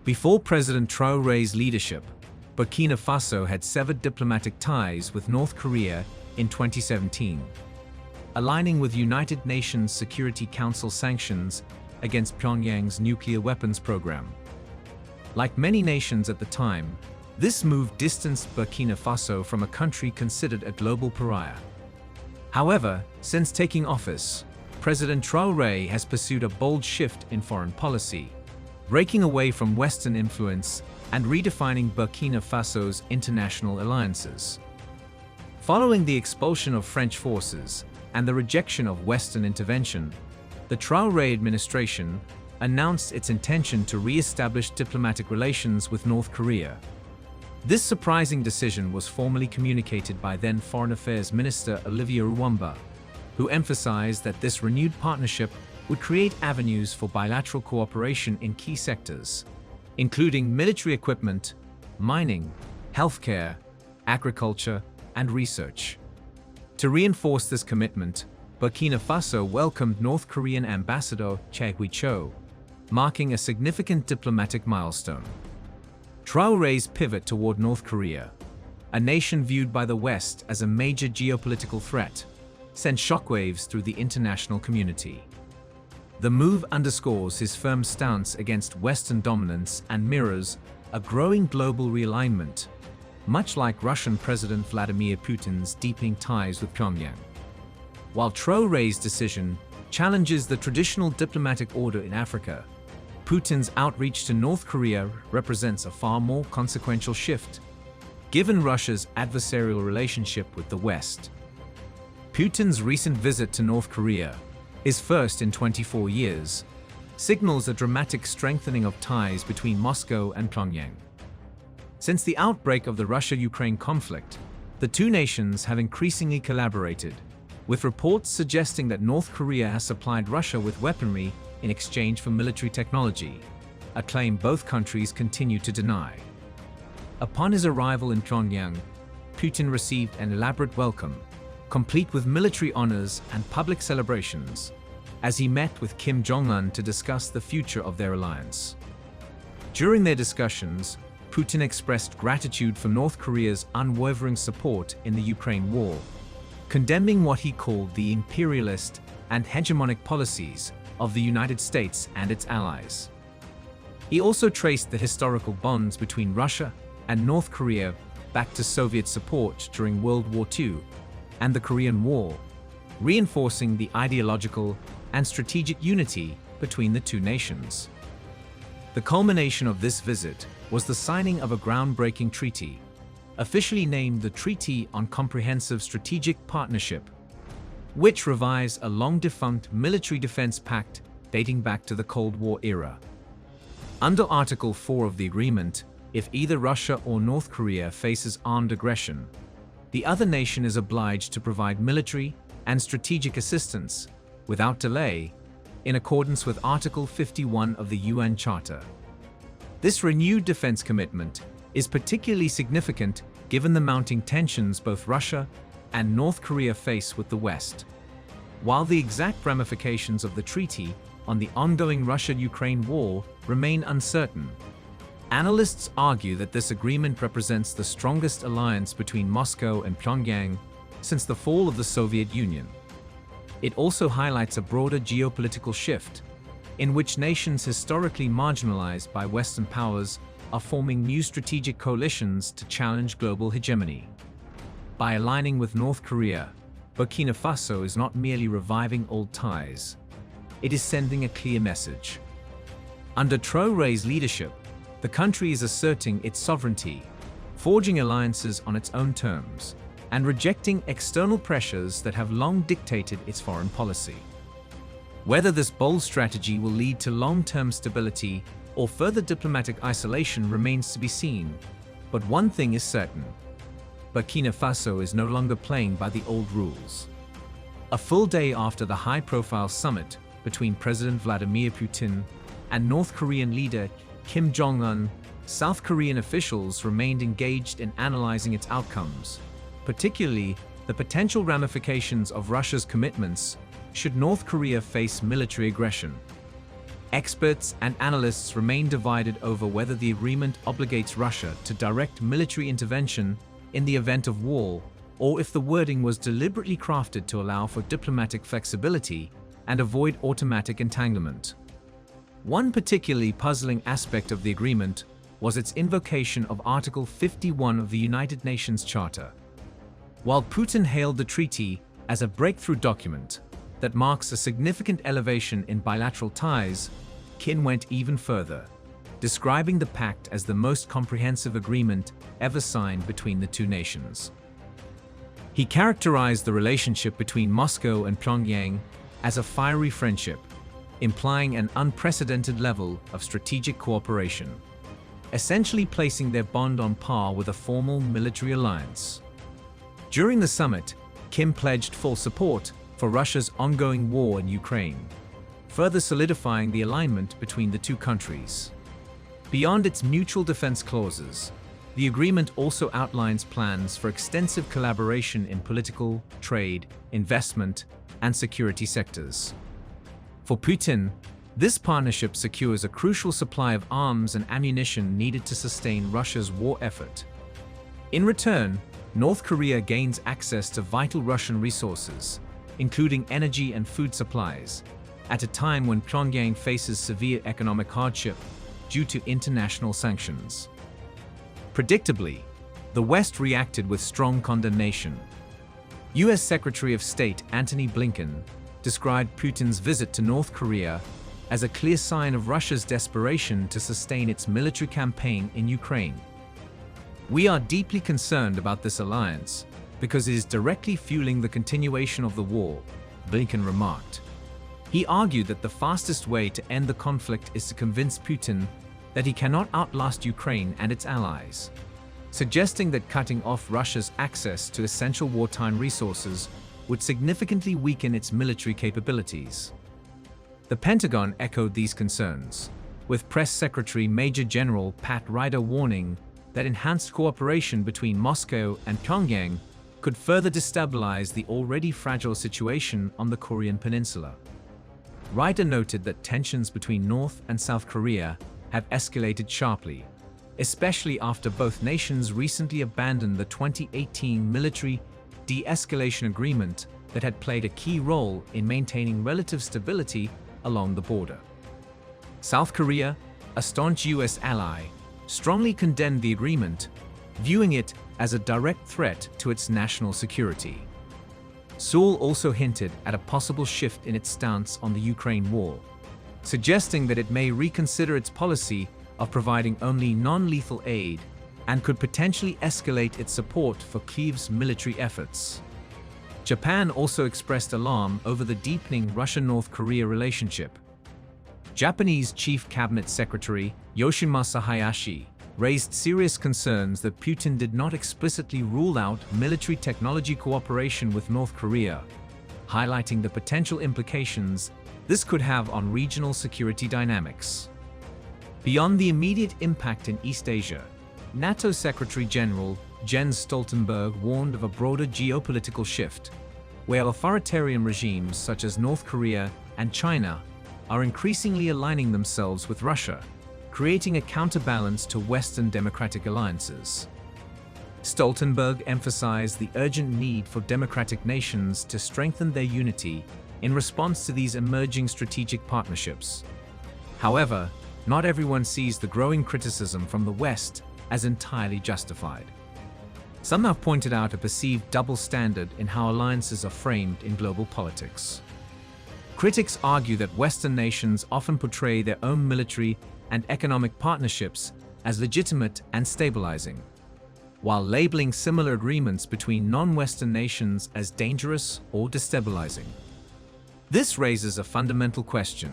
Before President Traoré's leadership, Burkina Faso had severed diplomatic ties with North Korea in 2017, aligning with United Nations Security Council sanctions against Pyongyang's nuclear weapons program. Like many nations at the time, this move distanced Burkina Faso from a country considered a global pariah. However, since taking office, President Traoré has pursued a bold shift in foreign policy, breaking away from Western influence and redefining Burkina Faso's international alliances. Following the expulsion of French forces and the rejection of Western intervention, the Traoré administration announced its intention to re-establish diplomatic relations with North Korea. This surprising decision was formally communicated by then Foreign Affairs Minister Olivier Ruwamba, who emphasized that this renewed partnership would create avenues for bilateral cooperation in key sectors, including military equipment, mining, healthcare, agriculture, and research. To reinforce this commitment, Burkina Faso welcomed North Korean Ambassador Chagui Cho, marking a significant diplomatic milestone. Traoré's pivot toward North Korea, a nation viewed by the West as a major geopolitical threat, sent shockwaves through the international community. The move underscores his firm stance against Western dominance and mirrors a growing global realignment, much like Russian President Vladimir Putin's deepening ties with Pyongyang. While Traoré's decision challenges the traditional diplomatic order in Africa, Putin's outreach to North Korea represents a far more consequential shift, given Russia's adversarial relationship with the West. Putin's recent visit to North Korea, his first in 24 years, signals a dramatic strengthening of ties between Moscow and Pyongyang. Since the outbreak of the Russia-Ukraine conflict, the two nations have increasingly collaborated, with reports suggesting that North Korea has supplied Russia with weaponry in exchange for military technology, a claim both countries continue to deny. Upon his arrival in Pyongyang, Putin received an elaborate welcome, complete with military honors and public celebrations, as he met with Kim Jong-un to discuss the future of their alliance. During their discussions, Putin expressed gratitude for North Korea's unwavering support in the Ukraine war, condemning what he called the imperialist and hegemonic policies of the United States and its allies. He also traced the historical bonds between Russia and North Korea back to Soviet support during World War II and the Korean War, reinforcing the ideological and strategic unity between the two nations. The culmination of this visit was the signing of a groundbreaking treaty, officially named the Treaty on Comprehensive Strategic Partnership, which revised a long-defunct military defense pact dating back to the Cold War era. Under Article 4 of the agreement, if either Russia or North Korea faces armed aggression, the other nation is obliged to provide military and strategic assistance without delay, in accordance with Article 51 of the UN Charter. This renewed defense commitment is particularly significant given the mounting tensions both Russia and North Korea face with the West. While the exact ramifications of the treaty on the ongoing Russia-Ukraine war remain uncertain, analysts argue that this agreement represents the strongest alliance between Moscow and Pyongyang since the fall of the Soviet Union. It also highlights a broader geopolitical shift, in which nations historically marginalized by Western powers are forming new strategic coalitions to challenge global hegemony. By aligning with North Korea, Burkina Faso is not merely reviving old ties, it is sending a clear message. Under Traoré's leadership, the country is asserting its sovereignty, forging alliances on its own terms, and rejecting external pressures that have long dictated its foreign policy. Whether this bold strategy will lead to long-term stability or further diplomatic isolation remains to be seen, but one thing is certain: Burkina Faso is no longer playing by the old rules. A full day after the high-profile summit between President Vladimir Putin and North Korean leader Kim Jong-un, South Korean officials remained engaged in analyzing its outcomes, particularly the potential ramifications of Russia's commitments should North Korea face military aggression. Experts and analysts remain divided over whether the agreement obligates Russia to direct military intervention in the event of war, or if the wording was deliberately crafted to allow for diplomatic flexibility and avoid automatic entanglement. One particularly puzzling aspect of the agreement was its invocation of Article 51 of the United Nations Charter. While Putin hailed the treaty as a breakthrough document that marks a significant elevation in bilateral ties, Kim went even further, describing the pact as the most comprehensive agreement ever signed between the two nations. He characterized the relationship between Moscow and Pyongyang as a fiery friendship, implying an unprecedented level of strategic cooperation, essentially placing their bond on par with a formal military alliance. During the summit, Kim pledged full support for Russia's ongoing war in Ukraine, further solidifying the alignment between the two countries. Beyond its mutual defense clauses, the agreement also outlines plans for extensive collaboration in political, trade, investment, and security sectors. For Putin, this partnership secures a crucial supply of arms and ammunition needed to sustain Russia's war effort. In return, North Korea gains access to vital Russian resources, including energy and food supplies, at a time when Pyongyang faces severe economic hardship due to international sanctions. Predictably, the West reacted with strong condemnation. U.S. Secretary of State Antony Blinken described Putin's visit to North Korea as a clear sign of Russia's desperation to sustain its military campaign in Ukraine. "We are deeply concerned about this alliance because it is directly fueling the continuation of the war," Blinken remarked. He argued that the fastest way to end the conflict is to convince Putin that he cannot outlast Ukraine and its allies, suggesting that cutting off Russia's access to essential wartime resources would significantly weaken its military capabilities. The Pentagon echoed these concerns, with Press Secretary Major General Pat Ryder warning that enhanced cooperation between Moscow and Pyongyang could further destabilize the already fragile situation on the Korean peninsula. Ryder noted that tensions between North and South Korea have escalated sharply, especially after both nations recently abandoned the 2018 military de-escalation agreement that had played a key role in maintaining relative stability along the border. South Korea, a staunch U.S. ally, strongly condemned the agreement, viewing it as a direct threat to its national security. Seoul also hinted at a possible shift in its stance on the Ukraine war, suggesting that it may reconsider its policy of providing only non-lethal aid and could potentially escalate its support for Kyiv's military efforts. Japan also expressed alarm over the deepening Russia-North Korea relationship. Japanese Chief Cabinet Secretary Yoshimasa Hayashi raised serious concerns that Putin did not explicitly rule out military technology cooperation with North Korea, highlighting the potential implications this could have on regional security dynamics. Beyond the immediate impact in East Asia, NATO Secretary General Jens Stoltenberg warned of a broader geopolitical shift, where authoritarian regimes such as North Korea and China are increasingly aligning themselves with Russia, creating a counterbalance to Western democratic alliances. Stoltenberg emphasized the urgent need for democratic nations to strengthen their unity in response to these emerging strategic partnerships. However, not everyone sees the growing criticism from the West as entirely justified. Some have pointed out a perceived double standard in how alliances are framed in global politics. Critics argue that Western nations often portray their own military and economic partnerships as legitimate and stabilizing, while labeling similar agreements between non-Western nations as dangerous or destabilizing. This raises a fundamental question.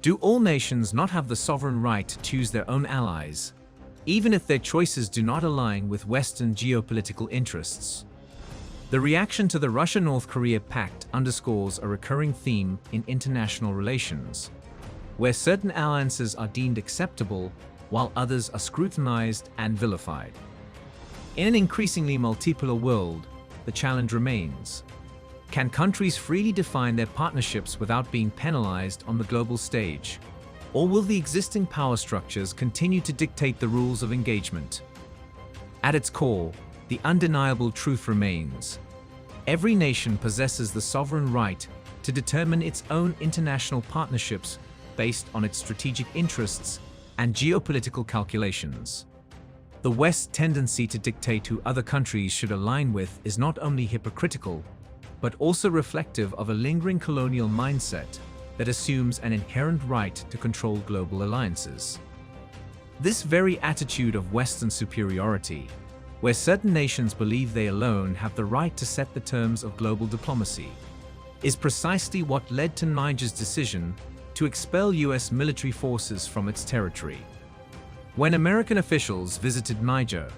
Do all nations not have the sovereign right to choose their own allies, even if their choices do not align with Western geopolitical interests? The reaction to the Russia-North Korea pact underscores a recurring theme in international relations, where certain alliances are deemed acceptable while others are scrutinized and vilified. In an increasingly multipolar world, the challenge remains. Can countries freely define their partnerships without being penalized on the global stage? Or will the existing power structures continue to dictate the rules of engagement? At its core, the undeniable truth remains. Every nation possesses the sovereign right to determine its own international partnerships based on its strategic interests and geopolitical calculations. The West's tendency to dictate who other countries should align with is not only hypocritical, but also reflective of a lingering colonial mindset that assumes an inherent right to control global alliances. This very attitude of Western superiority, where certain nations believe they alone have the right to set the terms of global diplomacy, is precisely what led to Niger's decision to expel US military forces from its territory. When American officials visited Niger,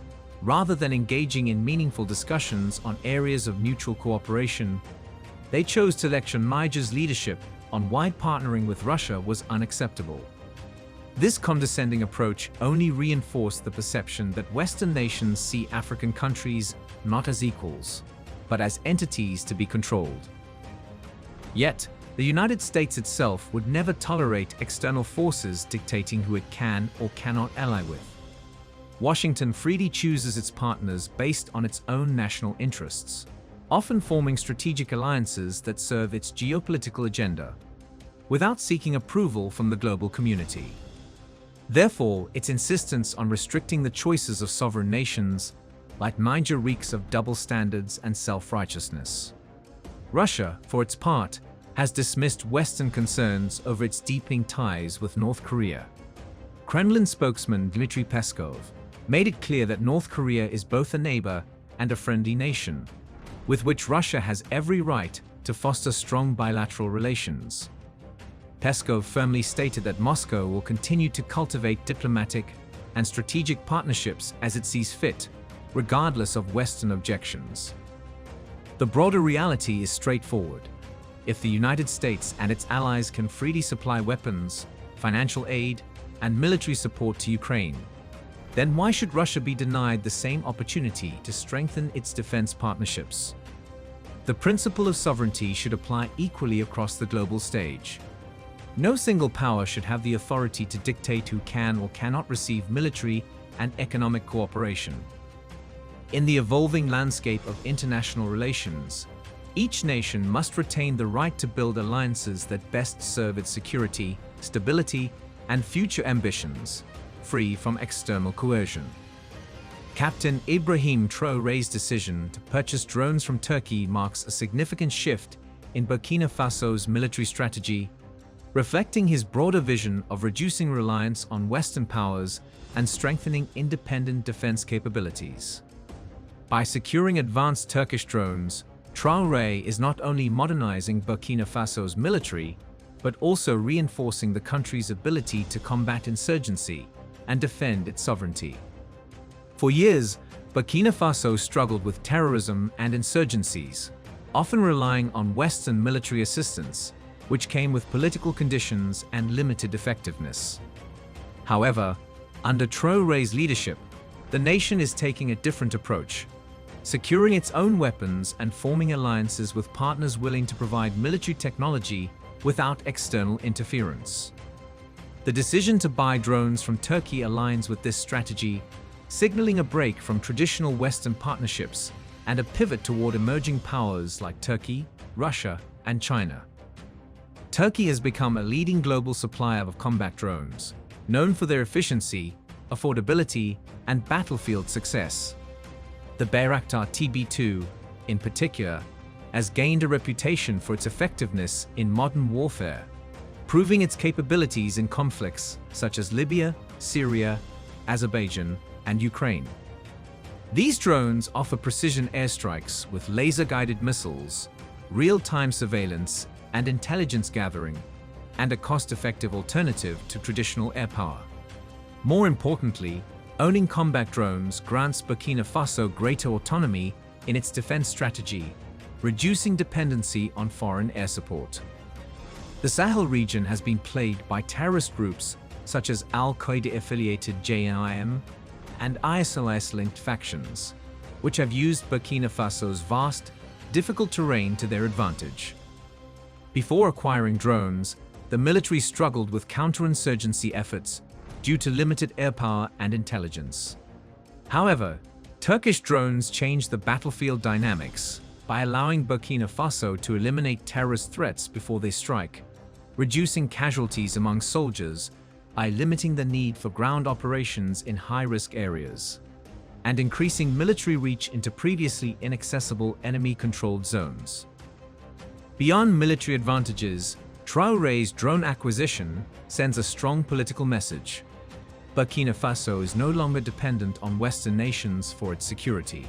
rather than engaging in meaningful discussions on areas of mutual cooperation, they chose to lecture Niger's leadership on why partnering with Russia was unacceptable. This condescending approach only reinforced the perception that Western nations see African countries not as equals, but as entities to be controlled. Yet, the United States itself would never tolerate external forces dictating who it can or cannot ally with. Washington freely chooses its partners based on its own national interests, often forming strategic alliances that serve its geopolitical agenda, without seeking approval from the global community. Therefore, its insistence on restricting the choices of sovereign nations, like Niger, reeks of double standards and self-righteousness. Russia, for its part, has dismissed Western concerns over its deepening ties with North Korea. Kremlin spokesman Dmitry Peskov made it clear that North Korea is both a neighbor and a friendly nation, with which Russia has every right to foster strong bilateral relations. Peskov firmly stated that Moscow will continue to cultivate diplomatic and strategic partnerships as it sees fit, regardless of Western objections. The broader reality is straightforward. If the United States and its allies can freely supply weapons, financial aid, and military support to Ukraine, then why should Russia be denied the same opportunity to strengthen its defense partnerships? The principle of sovereignty should apply equally across the global stage. No single power should have the authority to dictate who can or cannot receive military and economic cooperation. In the evolving landscape of international relations, each nation must retain the right to build alliances that best serve its security, stability, and future ambitions, free from external coercion. Captain Ibrahim Traoré's decision to purchase drones from Turkey marks a significant shift in Burkina Faso's military strategy, reflecting his broader vision of reducing reliance on Western powers and strengthening independent defense capabilities. By securing advanced Turkish drones, Traoré is not only modernizing Burkina Faso's military, but also reinforcing the country's ability to combat insurgency and defend its sovereignty. For years, Burkina Faso struggled with terrorism and insurgencies, often relying on Western military assistance, which came with political conditions and limited effectiveness. However, under Traoré's leadership, the nation is taking a different approach, securing its own weapons and forming alliances with partners willing to provide military technology without external interference. The decision to buy drones from Turkey aligns with this strategy, signaling a break from traditional Western partnerships and a pivot toward emerging powers like Turkey, Russia, and China. Turkey has become a leading global supplier of combat drones, known for their efficiency, affordability, and battlefield success. The Bayraktar TB2, in particular, has gained a reputation for its effectiveness in modern warfare, proving its capabilities in conflicts such as Libya, Syria, Azerbaijan, and Ukraine. These drones offer precision airstrikes with laser-guided missiles, real-time surveillance, and intelligence gathering, and a cost-effective alternative to traditional air power. More importantly, owning combat drones grants Burkina Faso greater autonomy in its defense strategy, reducing dependency on foreign air support. The Sahel region has been plagued by terrorist groups such as Al-Qaeda-affiliated JNIM and ISIL-linked factions, which have used Burkina Faso's vast, difficult terrain to their advantage. Before acquiring drones, the the military struggled with counterinsurgency efforts due to limited air power and intelligence. However, Turkish drones changed the battlefield dynamics by allowing Burkina Faso to eliminate terrorist threats before they strike, reducing casualties among soldiers by limiting the need for ground operations in high-risk areas, and increasing military reach into previously inaccessible enemy-controlled zones. Beyond military advantages, Traoré's drone acquisition sends a strong political message. Burkina Faso is no longer dependent on Western nations for its security.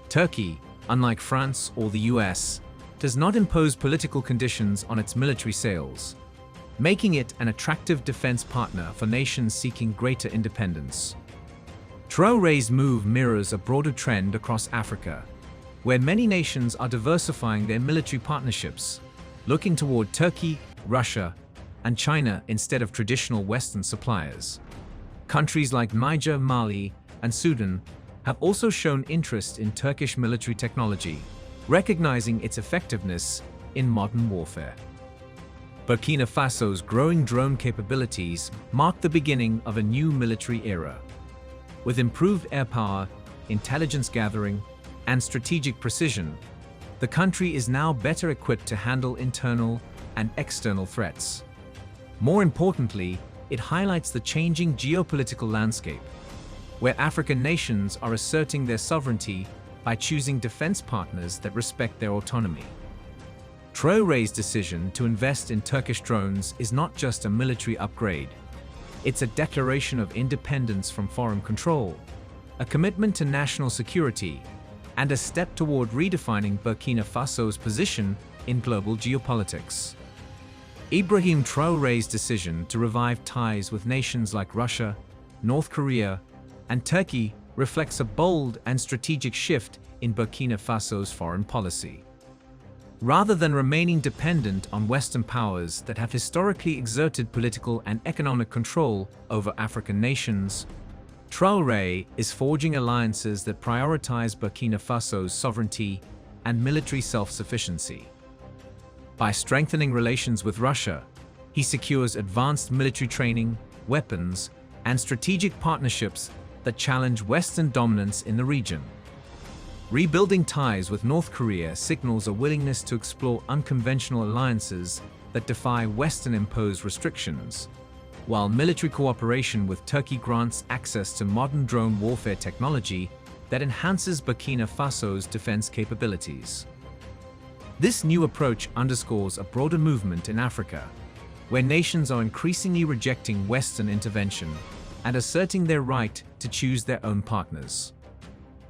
Turkey, unlike France or the US, does not impose political conditions on its military sales, making it an attractive defense partner for nations seeking greater independence. Traoré's move mirrors a broader trend across Africa, where many nations are diversifying their military partnerships, looking toward Turkey, Russia, and China instead of traditional Western suppliers. Countries like Niger, Mali, and Sudan have also shown interest in Turkish military technology, recognizing its effectiveness in modern warfare. Burkina Faso's growing drone capabilities mark the beginning of a new military era. With improved air power, intelligence gathering, and strategic precision, the country is now better equipped to handle internal and external threats. More importantly, it highlights the changing geopolitical landscape, where African nations are asserting their sovereignty by choosing defense partners that respect their autonomy. Traoré's decision to invest in Turkish drones is not just a military upgrade. It's a declaration of independence from foreign control, a commitment to national security, and a step toward redefining Burkina Faso's position in global geopolitics. Ibrahim Traoré's decision to revive ties with nations like Russia, North Korea, and Turkey reflects a bold and strategic shift in Burkina Faso's foreign policy. Rather than remaining dependent on Western powers that have historically exerted political and economic control over African nations, Traoré is forging alliances that prioritize Burkina Faso's sovereignty and military self-sufficiency. By strengthening relations with Russia, he secures advanced military training, weapons, and strategic partnerships that challenge Western dominance in the region. Rebuilding ties with North Korea signals a willingness to explore unconventional alliances that defy Western-imposed restrictions, while military cooperation with Turkey grants access to modern drone warfare technology that enhances Burkina Faso's defense capabilities. This new approach underscores a broader movement in Africa, where nations are increasingly rejecting Western intervention and asserting their right to choose their own partners.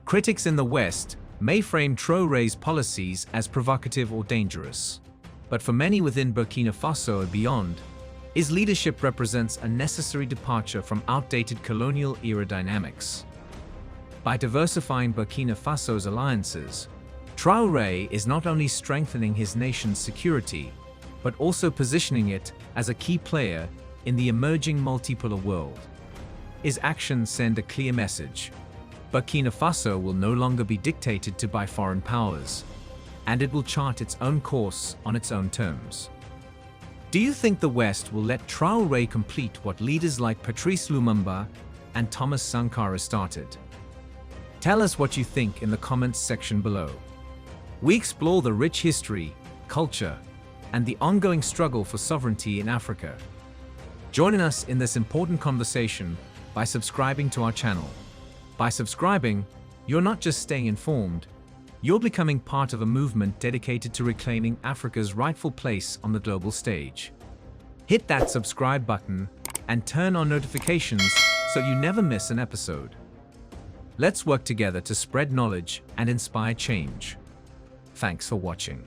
Critics in the West may frame Traoré's policies as provocative or dangerous, but for many within Burkina Faso and beyond, his leadership represents a necessary departure from outdated colonial-era dynamics. By diversifying Burkina Faso's alliances, Traoré is not only strengthening his nation's security, but also positioning it as a key player in the emerging multipolar world. His actions send a clear message. Burkina Faso will no longer be dictated to by foreign powers, and it will chart its own course on its own terms. Do you think the West will let Traoré complete what leaders like Patrice Lumumba and Thomas Sankara started? Tell us what you think in the comments section below. We explore the rich history, culture, and the ongoing struggle for sovereignty in Africa. Join us in this important conversation by subscribing to our channel. By subscribing, you're not just staying informed, you're becoming part of a movement dedicated to reclaiming Africa's rightful place on the global stage. Hit that subscribe button and turn on notifications so you never miss an episode. Let's work together to spread knowledge and inspire change. Thanks for watching.